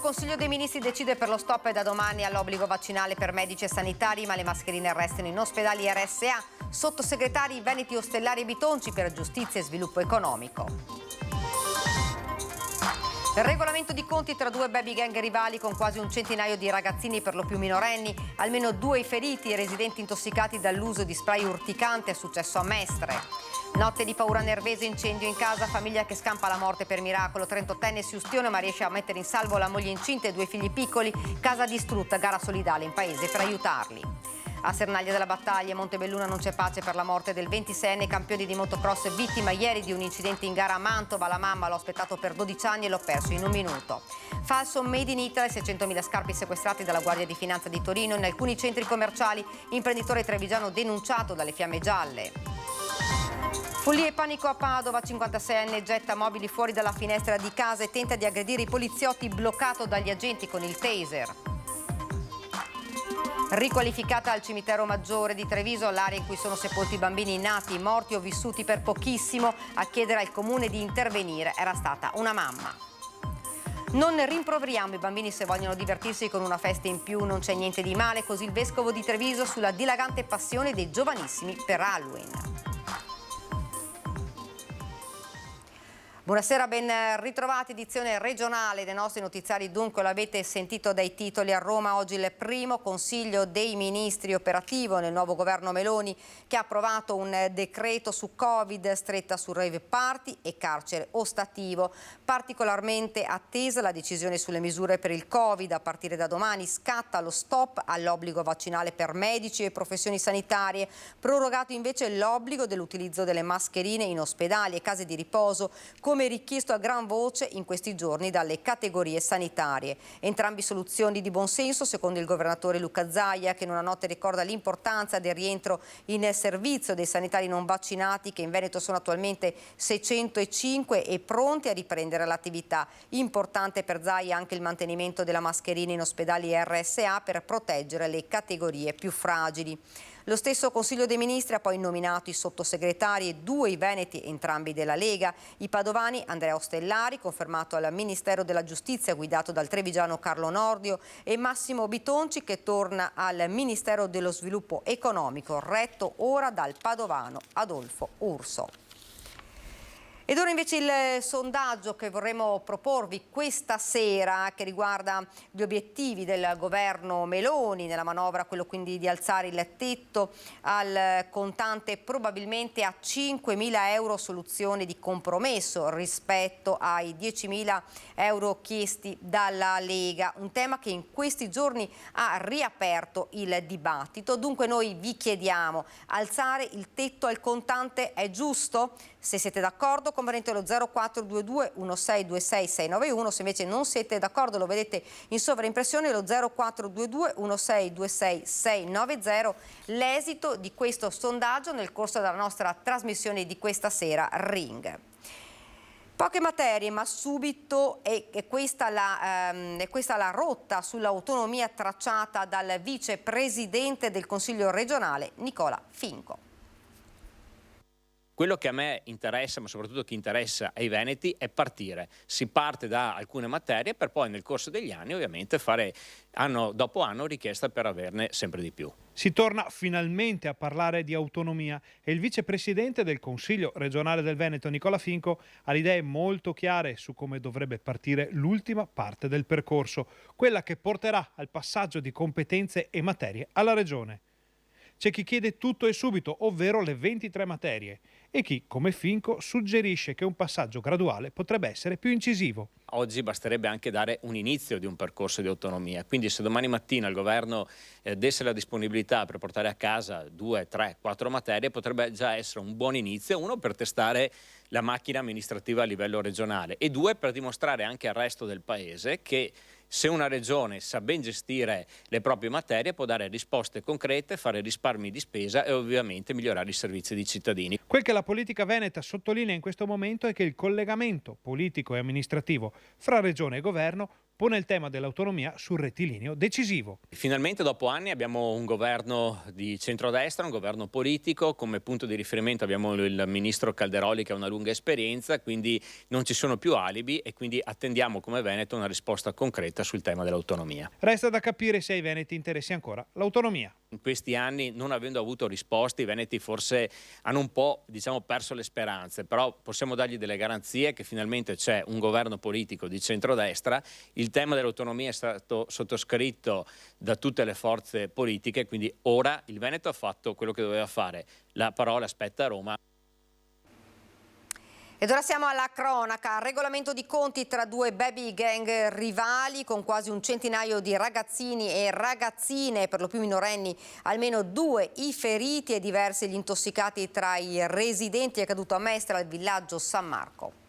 Consiglio dei Ministri decide per lo stop da domani all'obbligo vaccinale per medici e sanitari, ma le mascherine restano in ospedali RSA. Sottosegretari Veneti, Ostellari e Bitonci per giustizia e sviluppo economico. Regolamento di conti tra due baby gang rivali con quasi un centinaio di ragazzini per lo più minorenni, almeno 2 i feriti e residenti intossicati dall'uso di spray urticante, è successo a Mestre. Notte di paura nervese, incendio in casa, famiglia che scampa la morte per miracolo, 38enne si ustiona ma riesce a mettere in salvo la moglie incinta e 2 figli piccoli, casa distrutta, gara solidale in paese per aiutarli. A Sernaglia della Battaglia, Montebelluna non c'è pace per la morte del 26enne campione di motocross vittima ieri di un incidente in gara a Mantova. La mamma l'ho aspettato per 12 anni e l'ho perso in un minuto. Falso Made in Italy, 600.000 scarpe sequestrati dalla Guardia di Finanza di Torino. In alcuni centri commerciali, imprenditore trevigiano denunciato dalle fiamme gialle. Follia e panico a Padova, 56enne getta mobili fuori dalla finestra di casa e tenta di aggredire i poliziotti, bloccato dagli agenti con il taser. Riqualificata al cimitero maggiore di Treviso, l'area in cui sono sepolti bambini nati, morti o vissuti per pochissimo. A chiedere al comune di intervenire era stata una mamma. Non rimproveriamo i bambini se vogliono divertirsi con una festa in più, non c'è niente di male, così il vescovo di Treviso sulla dilagante passione dei giovanissimi per Halloween. Buonasera, ben ritrovati, edizione regionale dei nostri notiziari. Dunque, lo avete sentito dai titoli, a Roma oggi il primo Consiglio dei Ministri operativo nel nuovo governo Meloni, che ha approvato un decreto su Covid, stretta su rave party e carcere ostativo. Particolarmente attesa la decisione sulle misure per il Covid. A partire da domani scatta lo stop all'obbligo vaccinale per medici e professioni sanitarie, prorogato invece l'obbligo dell'utilizzo delle mascherine in ospedali e case di riposo, come richiesto a gran voce in questi giorni dalle categorie sanitarie. Entrambi soluzioni di buonsenso, secondo il governatore Luca Zaia, che in una notte ricorda l'importanza del rientro in servizio dei sanitari non vaccinati, che in Veneto sono attualmente 605 e pronti a riprendere l'attività. Importante per Zaia anche il mantenimento della mascherina in ospedali RSA per proteggere le categorie più fragili. Lo stesso Consiglio dei Ministri ha poi nominato i sottosegretari e 2 i veneti, entrambi della Lega. I padovani Andrea Ostellari, confermato al Ministero della Giustizia guidato dal trevigiano Carlo Nordio, e Massimo Bitonci, che torna al Ministero dello Sviluppo Economico, retto ora dal padovano Adolfo Urso. Ed ora invece il sondaggio che vorremmo proporvi questa sera, che riguarda gli obiettivi del governo Meloni nella manovra, quello quindi di alzare il tetto al contante probabilmente a 5.000 euro, soluzione di compromesso rispetto ai 10.000 euro chiesti dalla Lega, un tema che in questi giorni ha riaperto il dibattito. Dunque noi vi chiediamo: alzare il tetto al contante è giusto? Se siete d'accordo, convenite lo 0422 1626 691, se invece non siete d'accordo, lo vedete in sovraimpressione, lo 0422 1626 690. L'esito di questo sondaggio nel corso della nostra trasmissione di questa sera, Ring. Poche materie, ma subito è questa la rotta sull'autonomia tracciata dal vicepresidente del Consiglio regionale Nicola Finco. Quello che a me interessa, ma soprattutto che interessa ai veneti, è partire. Si parte da alcune materie per poi nel corso degli anni ovviamente fare anno dopo anno richiesta per averne sempre di più. Si torna finalmente a parlare di autonomia e il vicepresidente del Consiglio regionale del Veneto, Nicola Finco, ha le idee molto chiare su come dovrebbe partire l'ultima parte del percorso, quella che porterà al passaggio di competenze e materie alla regione. C'è chi chiede tutto e subito, ovvero le 23 materie, e chi, come Finco, suggerisce che un passaggio graduale potrebbe essere più incisivo. Oggi basterebbe anche dare un inizio di un percorso di autonomia, quindi se domani mattina il governo desse la disponibilità per portare a casa 2, 3, 4 materie, potrebbe già essere un buon inizio, 1 per testare la macchina amministrativa a livello regionale e 2 per dimostrare anche al resto del Paese che se una regione sa ben gestire le proprie materie può dare risposte concrete, fare risparmi di spesa e ovviamente migliorare i servizi ai cittadini. Quel che la politica veneta sottolinea in questo momento è che il collegamento politico e amministrativo fra regione e governo pone il tema dell'autonomia sul rettilineo decisivo. Finalmente dopo anni abbiamo un governo di centrodestra, un governo politico, come punto di riferimento abbiamo il ministro Calderoli che ha una lunga esperienza, quindi non ci sono più alibi e quindi attendiamo come Veneto una risposta concreta sul tema dell'autonomia. Resta da capire se ai veneti interessi ancora l'autonomia. In questi anni, non avendo avuto risposte, i veneti forse hanno un po', perso le speranze, però possiamo dargli delle garanzie che finalmente c'è un governo politico di centrodestra. Il tema dell'autonomia è stato sottoscritto da tutte le forze politiche, quindi ora il Veneto ha fatto quello che doveva fare. La parola aspetta a Roma. Ed ora siamo alla cronaca, regolamento di conti tra due baby gang rivali con quasi un centinaio di ragazzini e ragazzine, per lo più minorenni, almeno 2 i feriti e diversi gli intossicati tra i residenti. È accaduto a Mestre, al villaggio San Marco.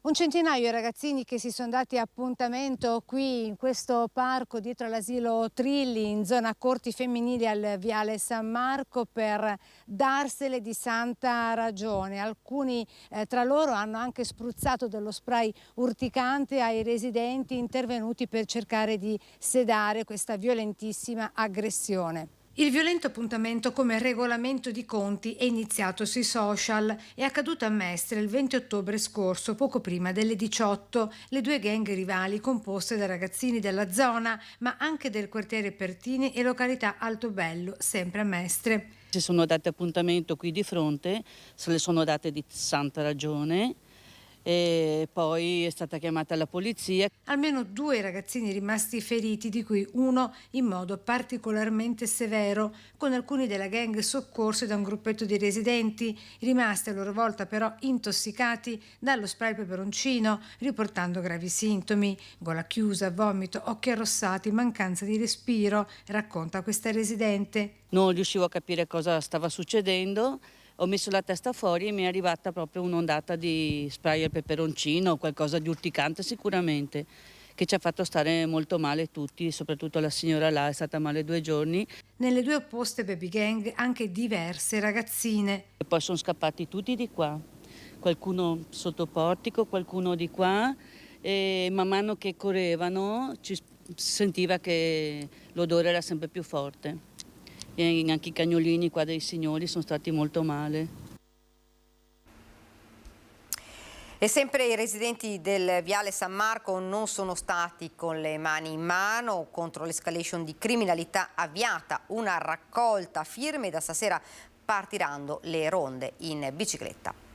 Un centinaio di ragazzini che si sono dati appuntamento qui in questo parco dietro all'asilo Trilli in zona Corti Femminili al Viale San Marco per darsele di santa ragione. Alcuni tra loro hanno anche spruzzato dello spray urticante ai residenti intervenuti per cercare di sedare questa violentissima aggressione. Il violento appuntamento come regolamento di conti è iniziato sui social. È accaduto a Mestre il 20 ottobre scorso, poco prima delle 18. Le due gang rivali, composte da ragazzini della zona, ma anche del quartiere Pertini e località Altobello, sempre a Mestre. Si sono date appuntamento qui di fronte, se le sono date di santa ragione. E poi è stata chiamata la polizia. Almeno 2 ragazzini rimasti feriti, di cui uno in modo particolarmente severo, con alcuni della gang soccorsi da un gruppetto di residenti, rimasti a loro volta però intossicati dallo spray peperoncino, riportando gravi sintomi: gola chiusa, vomito, occhi arrossati, mancanza di respiro, racconta questa residente. Non riuscivo a capire cosa stava succedendo. Ho messo la testa fuori e mi è arrivata proprio un'ondata di spray al peperoncino, qualcosa di urticante sicuramente, che ci ha fatto stare molto male tutti, soprattutto la signora là è stata male 2 giorni. Nelle 2 opposte baby gang anche diverse ragazzine. E poi sono scappati tutti di qua, qualcuno sotto portico, qualcuno di qua, e man mano che correvano si sentiva che l'odore era sempre più forte. E anche i cagnolini qua dei signori sono stati molto male. E sempre i residenti del Viale San Marco non sono stati con le mani in mano. Contro l'escalation di criminalità avviata una raccolta firme. Da stasera partiranno le ronde in bicicletta.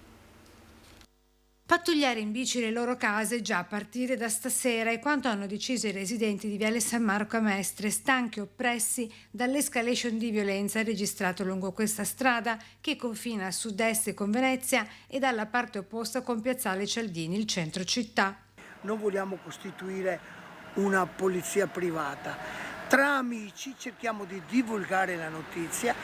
Pattugliare in bici le loro case già a partire da stasera è quanto hanno deciso i residenti di Viale San Marco a Mestre, stanchi e oppressi dall'escalation di violenza registrato lungo questa strada che confina a sud-est con Venezia e dalla parte opposta con Piazzale Cialdini, il centro città. Non vogliamo costituire una polizia privata. Tra amici cerchiamo di divulgare la notizia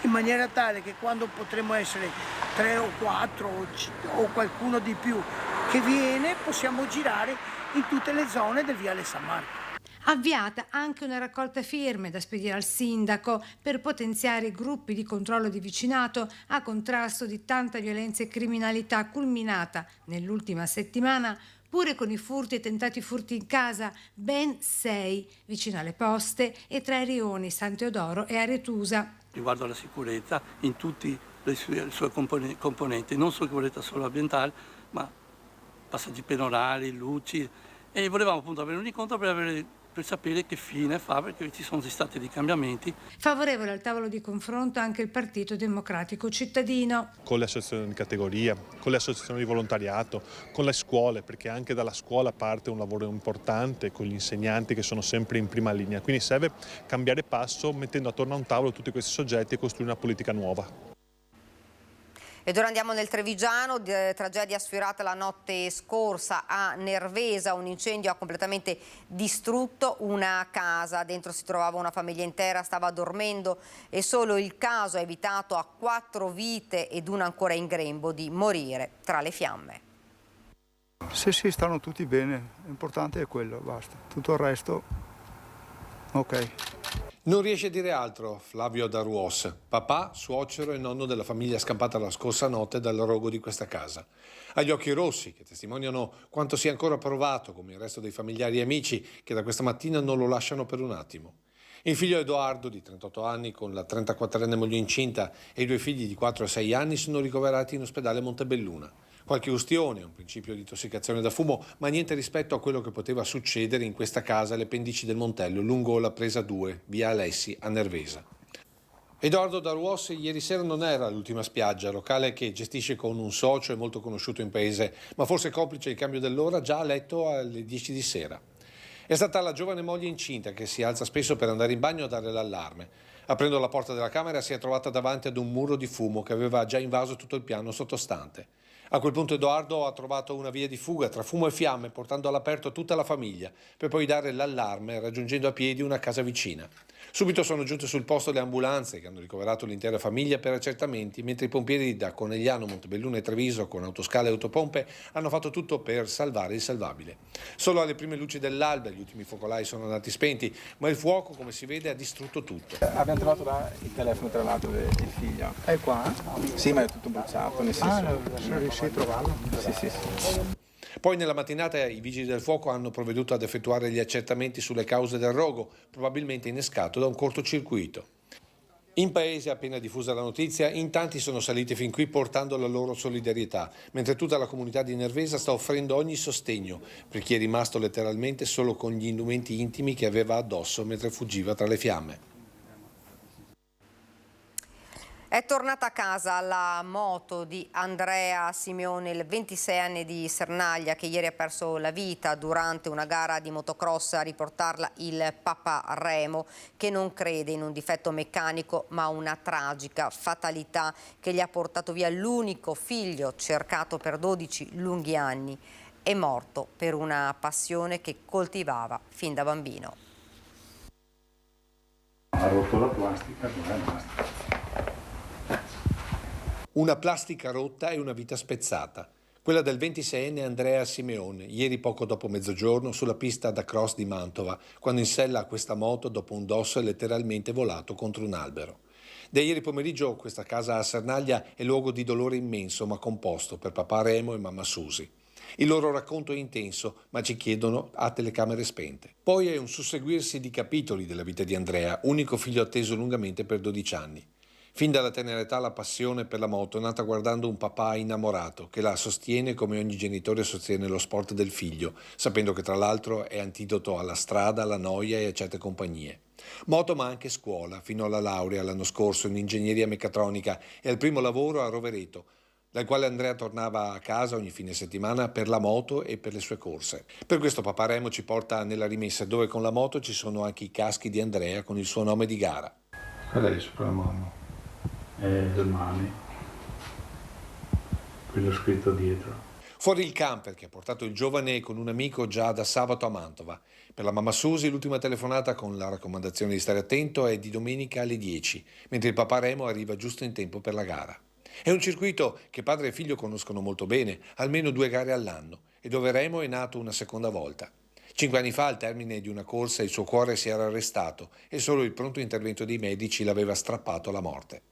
in maniera tale che quando potremo essere 3 o 4 o qualcuno di più che viene, possiamo girare in tutte le zone del Viale San Marco. Avviata anche una raccolta firme da spedire al sindaco per potenziare i gruppi di controllo di vicinato a contrasto di tanta violenza e criminalità culminata nell'ultima settimana pure con i furti e tentati furti in casa, ben 6 vicino alle poste e tra i rioni San Teodoro e Aretusa. Riguardo alla sicurezza in tutti le sue componenti, non sicurezza solo ambientale, ma passaggi pedonali, luci, e volevamo appunto avere un incontro per sapere che fine fa, perché ci sono stati dei cambiamenti. Favorevole al tavolo di confronto anche il Partito Democratico Cittadino. Con le associazioni di categoria, con le associazioni di volontariato, con le scuole, perché anche dalla scuola parte un lavoro importante, con gli insegnanti che sono sempre in prima linea. Quindi serve cambiare passo mettendo attorno a un tavolo tutti questi soggetti e costruire una politica nuova. Ed ora andiamo nel Trevigiano, tragedia sfiorata la notte scorsa a Nervesa, un incendio ha completamente distrutto una casa, dentro si trovava una famiglia intera, stava dormendo e solo il caso ha evitato a 4 vite ed una ancora in grembo di morire tra le fiamme. Sì, stanno tutti bene, l'importante è quello, basta, tutto il resto ok. Non riesce a dire altro Flavio Daruos, papà, suocero e nonno della famiglia scampata la scorsa notte dal rogo di questa casa. Ha gli occhi rossi, che testimoniano quanto sia ancora provato, come il resto dei familiari e amici, che da questa mattina non lo lasciano per un attimo. Il figlio Edoardo, di 38 anni, con la 34enne moglie incinta, e i 2 figli di 4 e 6 anni sono ricoverati in ospedale Montebelluna. Qualche ustione, un principio di intossicazione da fumo, ma niente rispetto a quello che poteva succedere in questa casa alle pendici del Montello, lungo la presa 2, via Alessi, a Nervesa. Edoardo Daruos ieri sera non era all'Ultima Spiaggia, locale che gestisce con un socio e molto conosciuto in paese, ma forse complice il cambio dell'ora, già a letto alle 10 di sera. È stata la giovane moglie incinta che si alza spesso per andare in bagno a dare l'allarme. Aprendo la porta della camera si è trovata davanti ad un muro di fumo che aveva già invaso tutto il piano sottostante. A quel punto Edoardo ha trovato una via di fuga tra fumo e fiamme, portando all'aperto tutta la famiglia, per poi dare l'allarme raggiungendo a piedi una casa vicina. Subito sono giunte sul posto le ambulanze che hanno ricoverato l'intera famiglia per accertamenti, mentre i pompieri da Conegliano, Montebelluna e Treviso con autoscale e autopompe hanno fatto tutto per salvare il salvabile. Solo alle prime luci dell'alba gli ultimi focolai sono andati spenti, ma il fuoco, come si vede, ha distrutto tutto. Abbiamo trovato il telefono tra l'altro del figlio. È qua? Sì, ma è tutto bruciato, nel senso... sono riuscito a trovarlo? Sì. Poi nella mattinata i vigili del fuoco hanno provveduto ad effettuare gli accertamenti sulle cause del rogo, probabilmente innescato da un cortocircuito. In paese, appena diffusa la notizia, in tanti sono saliti fin qui portando la loro solidarietà, mentre tutta la comunità di Nervesa sta offrendo ogni sostegno per chi è rimasto letteralmente solo con gli indumenti intimi che aveva addosso mentre fuggiva tra le fiamme. È tornata a casa la moto di Andrea Simeone, il 26enne di Sernaglia, che ieri ha perso la vita durante una gara di motocross. A riportarla il papà Remo, che non crede in un difetto meccanico ma una tragica fatalità che gli ha portato via l'unico figlio cercato per 12 lunghi anni. È morto per una passione che coltivava fin da bambino. Ha rotto la plastica, non è basta. Una plastica rotta e una vita spezzata. Quella del 26enne Andrea Simeone, ieri poco dopo mezzogiorno sulla pista da cross di Mantova, quando in sella a questa moto dopo un dosso è letteralmente volato contro un albero. Da ieri pomeriggio questa casa a Sernaglia è luogo di dolore immenso ma composto per papà Remo e mamma Susi. Il loro racconto è intenso, ma ci chiedono a telecamere spente. Poi è un susseguirsi di capitoli della vita di Andrea, unico figlio atteso lungamente per 12 anni. Fin dalla tenera età la passione per la moto è nata guardando un papà innamorato che la sostiene come ogni genitore sostiene lo sport del figlio, sapendo che tra l'altro è antidoto alla strada, alla noia e a certe compagnie. Moto ma anche scuola, fino alla laurea l'anno scorso in ingegneria meccatronica e al primo lavoro a Rovereto, dal quale Andrea tornava a casa ogni fine settimana per la moto e per le sue corse. Per questo papà Remo ci porta nella rimessa, dove con la moto ci sono anche i caschi di Andrea con il suo nome di gara. Qual è il soprannome? Domani, quello scritto dietro. Fuori il camper che ha portato il giovane con un amico già da sabato a Mantova. Per la mamma Susi l'ultima telefonata con la raccomandazione di stare attento è di domenica alle 10, mentre il papà Remo arriva giusto in tempo per la gara. È un circuito che padre e figlio conoscono molto bene, almeno 2 gare all'anno, e dove Remo è nato una seconda volta. 5 anni fa, al termine di una corsa, il suo cuore si era arrestato e solo il pronto intervento dei medici l'aveva strappato alla morte.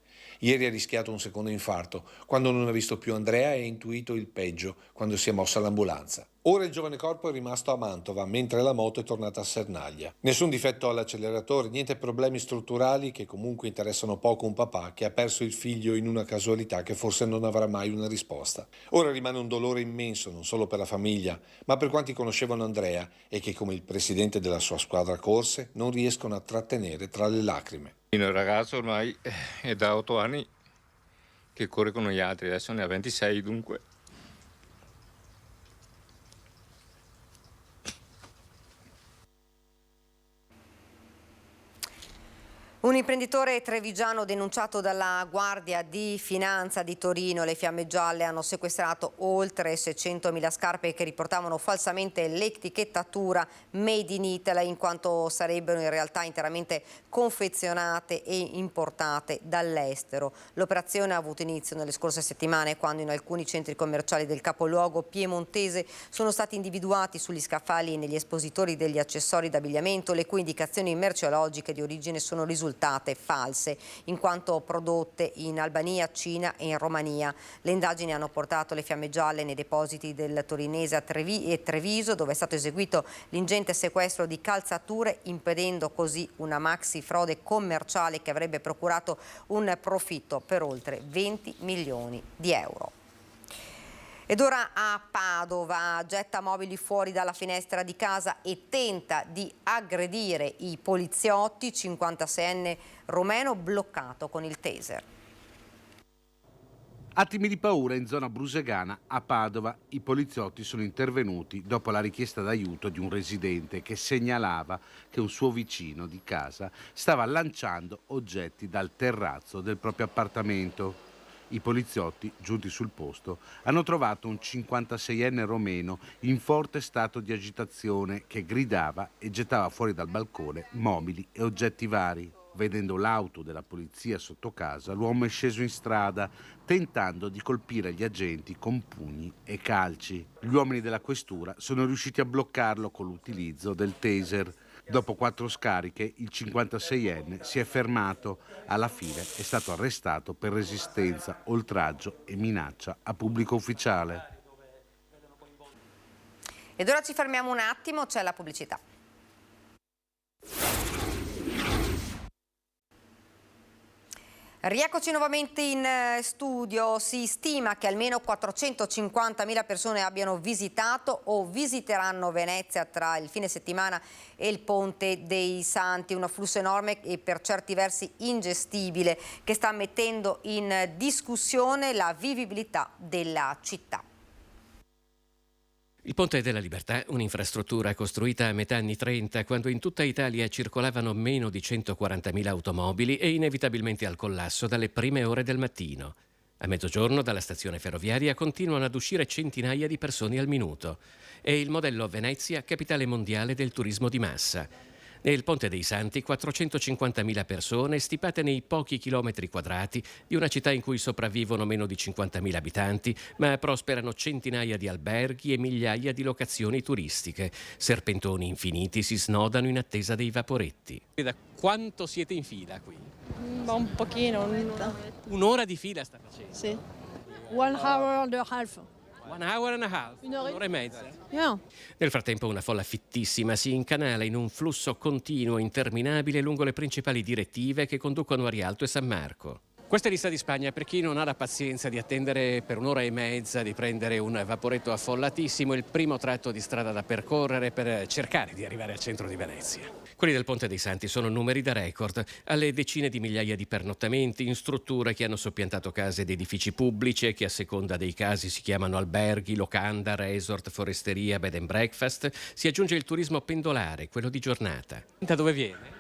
Ieri ha rischiato un secondo infarto, quando non ha visto più Andrea e ha intuito il peggio, quando si è mossa l'ambulanza. Ora il giovane corpo è rimasto a Mantova, mentre la moto è tornata a Sernaglia. Nessun difetto all'acceleratore, niente problemi strutturali che comunque interessano poco un papà che ha perso il figlio in una casualità che forse non avrà mai una risposta. Ora rimane un dolore immenso, non solo per la famiglia, ma per quanti conoscevano Andrea e che, come il presidente della sua squadra corse, non riescono a trattenere tra le lacrime. Il ragazzo ormai è da 8 anni che corre con gli altri, adesso ne ha 26 dunque. Un imprenditore trevigiano denunciato dalla Guardia di Finanza di Torino. Le Fiamme Gialle hanno sequestrato oltre 600.000 scarpe che riportavano falsamente l'etichettatura Made in Italy, in quanto sarebbero in realtà interamente confezionate e importate dall'estero. L'operazione ha avuto inizio nelle scorse settimane, quando in alcuni centri commerciali del capoluogo piemontese sono stati individuati sugli scaffali e negli espositori degli accessori d'abbigliamento le cui indicazioni merceologiche di origine sono risultate false, in quanto prodotte in Albania, Cina e in Romania. Le indagini hanno portato le Fiamme Gialle nei depositi del torinese a Treviso, dove è stato eseguito l'ingente sequestro di calzature, impedendo così una maxi frode commerciale che avrebbe procurato un profitto per oltre 20 milioni di euro. Ed ora a Padova, getta mobili fuori dalla finestra di casa e tenta di aggredire i poliziotti, 56enne romeno bloccato con il taser. Attimi di paura in zona brusegana a Padova. I poliziotti sono intervenuti dopo la richiesta d'aiuto di un residente che segnalava che un suo vicino di casa stava lanciando oggetti dal terrazzo del proprio appartamento. I poliziotti, giunti sul posto, hanno trovato un 56enne romeno in forte stato di agitazione che gridava e gettava fuori dal balcone mobili e oggetti vari. Vedendo l'auto della polizia sotto casa, l'uomo è sceso in strada, tentando di colpire gli agenti con pugni e calci. Gli uomini della questura sono riusciti a bloccarlo con l'utilizzo del taser. Dopo 4 scariche, il 56enne si è fermato. Alla fine è stato arrestato per resistenza, oltraggio e minaccia a pubblico ufficiale. Ed ora ci fermiamo un attimo, c'è la pubblicità. Rieccoci nuovamente in studio. Si stima che almeno 450.000 persone abbiano visitato o visiteranno Venezia tra il fine settimana e il Ponte dei Santi, un afflusso enorme e per certi versi ingestibile che sta mettendo in discussione la vivibilità della città. Il Ponte della Libertà, un'infrastruttura costruita a metà anni 30, quando in tutta Italia circolavano meno di 140.000 automobili e inevitabilmente al collasso dalle prime ore del mattino. A mezzogiorno dalla stazione ferroviaria continuano ad uscire centinaia di persone al minuto. È il modello Venezia, capitale mondiale del turismo di massa. Nel Ponte dei Santi 450.000 persone stipate nei pochi chilometri quadrati di una città in cui sopravvivono meno di 50.000 abitanti, ma prosperano centinaia di alberghi e migliaia di locazioni turistiche. Serpentoni infiniti si snodano in attesa dei vaporetti. Da quanto siete in fila qui? Un pochino, un'ora. Un'ora di fila sta facendo? Sì. 1 hour and a half. 1 hour and a half, un'ora e mezza. Yeah. Nel frattempo una folla fittissima si incanala in un flusso continuo interminabile lungo le principali direttive che conducono a Rialto e San Marco. Questa è lista di Spagna per chi non ha la pazienza di attendere per un'ora e mezza, di prendere un vaporetto affollatissimo, il primo tratto di strada da percorrere per cercare di arrivare al centro di Venezia. Quelli del Ponte dei Santi sono numeri da record, alle decine di migliaia di pernottamenti in strutture che hanno soppiantato case ed edifici pubblici e che a seconda dei casi si chiamano alberghi, locanda, resort, foresteria, bed and breakfast. Si aggiunge il turismo pendolare, quello di giornata. Da dove viene?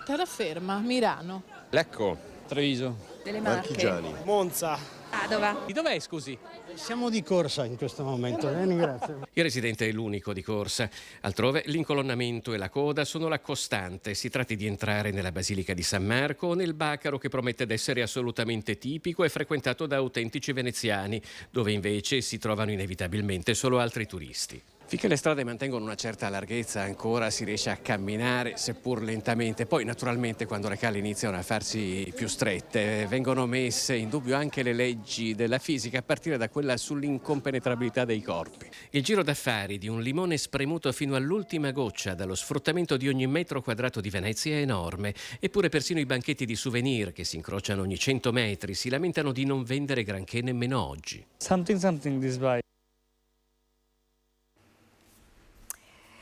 Terraferma, Milano. Lecco. Treviso. Delle Marche. Monza. Padova. Di dov'è, scusi? Siamo di corsa in questo momento, ringrazio. Il residente è l'unico di corsa. Altrove l'incolonnamento e la coda sono la costante. Si tratti di entrare nella Basilica di San Marco o nel Bacaro, che promette d'essere assolutamente tipico e frequentato da autentici veneziani, dove invece si trovano inevitabilmente solo altri turisti. Finché le strade mantengono una certa larghezza ancora si riesce a camminare, seppur lentamente. Poi naturalmente quando le cale iniziano a farsi più strette vengono messe in dubbio anche le leggi della fisica, a partire da quella sull'incompenetrabilità dei corpi. Il giro d'affari di un limone spremuto fino all'ultima goccia dallo sfruttamento di ogni metro quadrato di Venezia è enorme. Eppure persino i banchetti di souvenir che si incrociano ogni 100 metri si lamentano di non vendere granché nemmeno oggi. Something this way.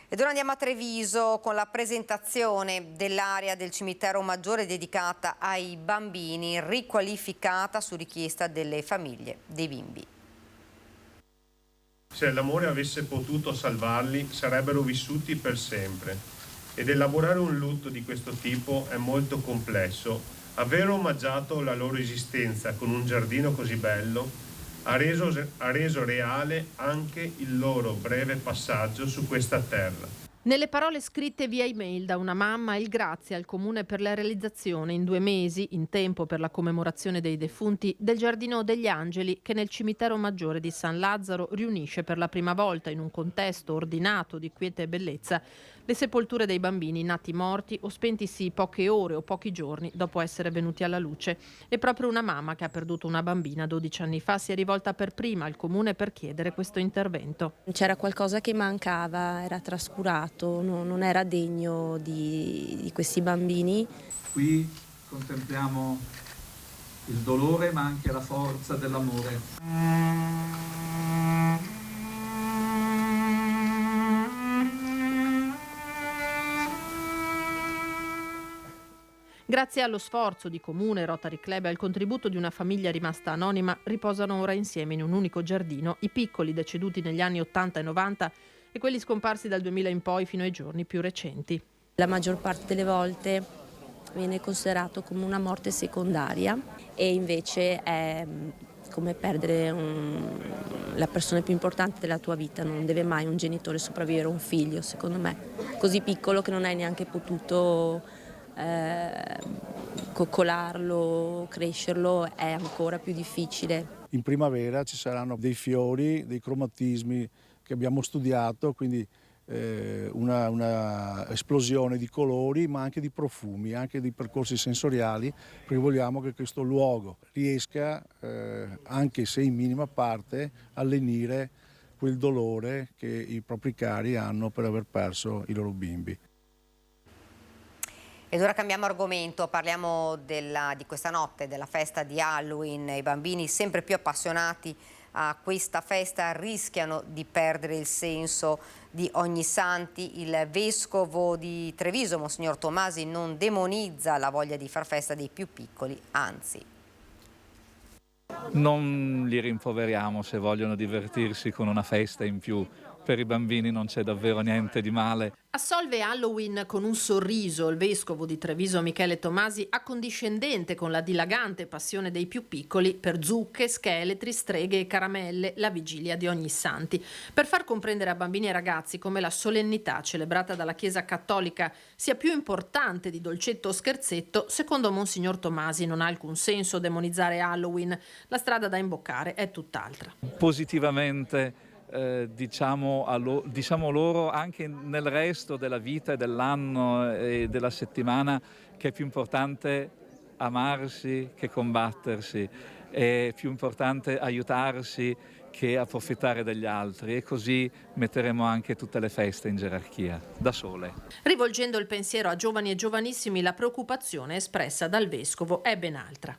Ed ora andiamo a Treviso con la presentazione dell'area del cimitero maggiore dedicata ai bambini, riqualificata su richiesta delle famiglie dei bimbi. Se l'amore avesse potuto salvarli, sarebbero vissuti per sempre. ed elaborare un lutto di questo tipo è molto complesso. Aver omaggiato la loro esistenza con un giardino così bello ha reso reale anche il loro breve passaggio su questa terra. Nelle parole scritte via email da una mamma, il grazie al Comune per la realizzazione in 2 mesi, in tempo per la commemorazione dei defunti, del Giardino degli Angeli che nel cimitero maggiore di San Lazzaro riunisce per la prima volta in un contesto ordinato di quiete e bellezza le sepolture dei bambini nati morti o spentisi poche ore o pochi giorni dopo essere venuti alla luce. E proprio una mamma che ha perduto una bambina 12 anni fa si è rivolta per prima al Comune per chiedere questo intervento. C'era qualcosa che mancava, era trascurato, non era degno di questi bambini. Qui contempliamo il dolore ma anche la forza dell'amore. Grazie allo sforzo di Comune, Rotary Club e al contributo di una famiglia rimasta anonima, riposano ora insieme in un unico giardino i piccoli deceduti negli anni 80 e 90 e quelli scomparsi dal 2000 in poi fino ai giorni più recenti. La maggior parte delle volte viene considerato come una morte secondaria e invece è come perdere la persona più importante della tua vita. Non deve mai un genitore sopravvivere a un figlio, secondo me, così piccolo che non hai neanche potuto coccolarlo, crescerlo, è ancora più difficile. In primavera ci saranno dei fiori, dei cromatismi che abbiamo studiato, quindi una esplosione di colori ma anche di profumi, anche di percorsi sensoriali, perché vogliamo che questo luogo riesca, anche se in minima parte, a lenire quel dolore che i propri cari hanno per aver perso i loro bimbi. Ed ora cambiamo argomento, parliamo di questa notte, della festa di Halloween. I bambini sempre più appassionati a questa festa rischiano di perdere il senso di Ognissanti. Il vescovo di Treviso, Monsignor Tomasi, non demonizza la voglia di far festa dei più piccoli, anzi. Non li rimproveriamo se vogliono divertirsi con una festa in più. Per i bambini non c'è davvero niente di male. Assolve Halloween con un sorriso il vescovo di Treviso Michele Tomasi, accondiscendente con la dilagante passione dei più piccoli per zucche, scheletri, streghe e caramelle, la vigilia di Ognissanti. Per far comprendere a bambini e ragazzi come la solennità celebrata dalla Chiesa Cattolica sia più importante di dolcetto o scherzetto, secondo Monsignor Tomasi non ha alcun senso demonizzare Halloween. La strada da imboccare è tutt'altra. Positivamente diciamo loro anche nel resto della vita e dell'anno e della settimana che è più importante amarsi che combattersi, è più importante aiutarsi che approfittare degli altri, e così metteremo anche tutte le feste in gerarchia, da sole. Rivolgendo il pensiero a giovani e giovanissimi, la preoccupazione espressa dal vescovo è ben altra.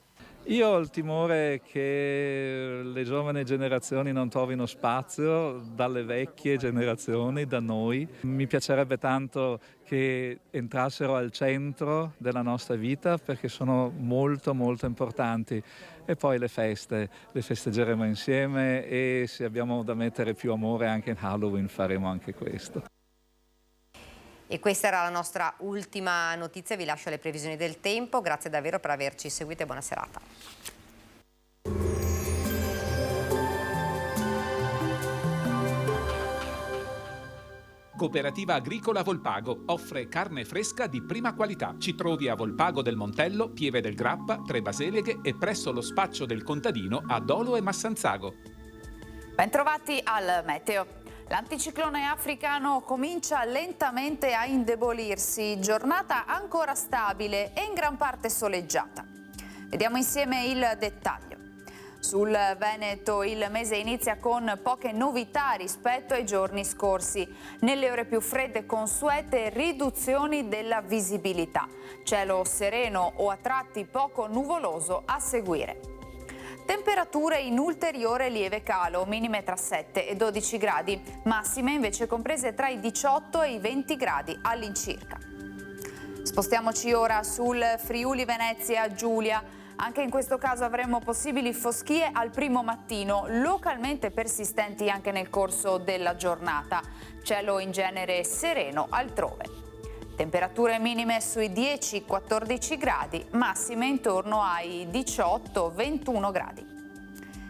Io ho il timore che le giovani generazioni non trovino spazio dalle vecchie generazioni, da noi. Mi piacerebbe tanto che entrassero al centro della nostra vita perché sono molto molto importanti. E poi le festeggeremo insieme, e se abbiamo da mettere più amore anche in Halloween faremo anche questo. E questa era la nostra ultima notizia, vi lascio le previsioni del tempo, grazie davvero per averci seguito e buona serata. Cooperativa Agricola Volpago offre carne fresca di prima qualità. Ci trovi a Volpago del Montello, Pieve del Grappa, Tre Baseleghe e presso lo spaccio del contadino a Dolo e Massanzago. Bentrovati al meteo. L'anticiclone africano comincia lentamente a indebolirsi, giornata ancora stabile e in gran parte soleggiata. Vediamo insieme il dettaglio. Sul Veneto il mese inizia con poche novità rispetto ai giorni scorsi. Nelle ore più fredde consuete riduzioni della visibilità. Cielo sereno o a tratti poco nuvoloso a seguire. Temperature in ulteriore lieve calo, minime tra 7 e 12 gradi, massime invece comprese tra i 18 e i 20 gradi all'incirca. Spostiamoci ora sul Friuli Venezia Giulia. Anche in questo caso avremo possibili foschie al primo mattino, localmente persistenti anche nel corso della giornata. Cielo in genere sereno altrove. Temperature minime sui 10-14 gradi, massime intorno ai 18-21 gradi.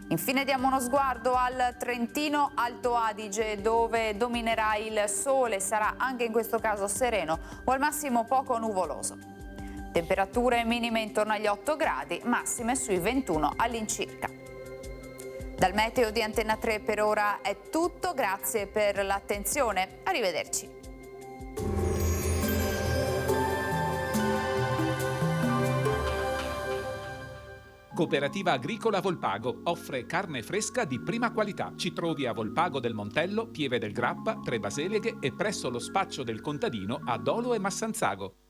Infine diamo uno sguardo al Trentino Alto Adige, dove dominerà il sole, sarà anche in questo caso sereno o al massimo poco nuvoloso. Temperature minime intorno agli 8 gradi, massime sui 21 all'incirca. Dal meteo di Antenna 3 per ora è tutto, grazie per l'attenzione, arrivederci. Cooperativa Agricola Volpago offre carne fresca di prima qualità. Ci trovi a Volpago del Montello, Pieve del Grappa, Tre Baseleghe e presso lo spaccio del contadino a Dolo e Massanzago.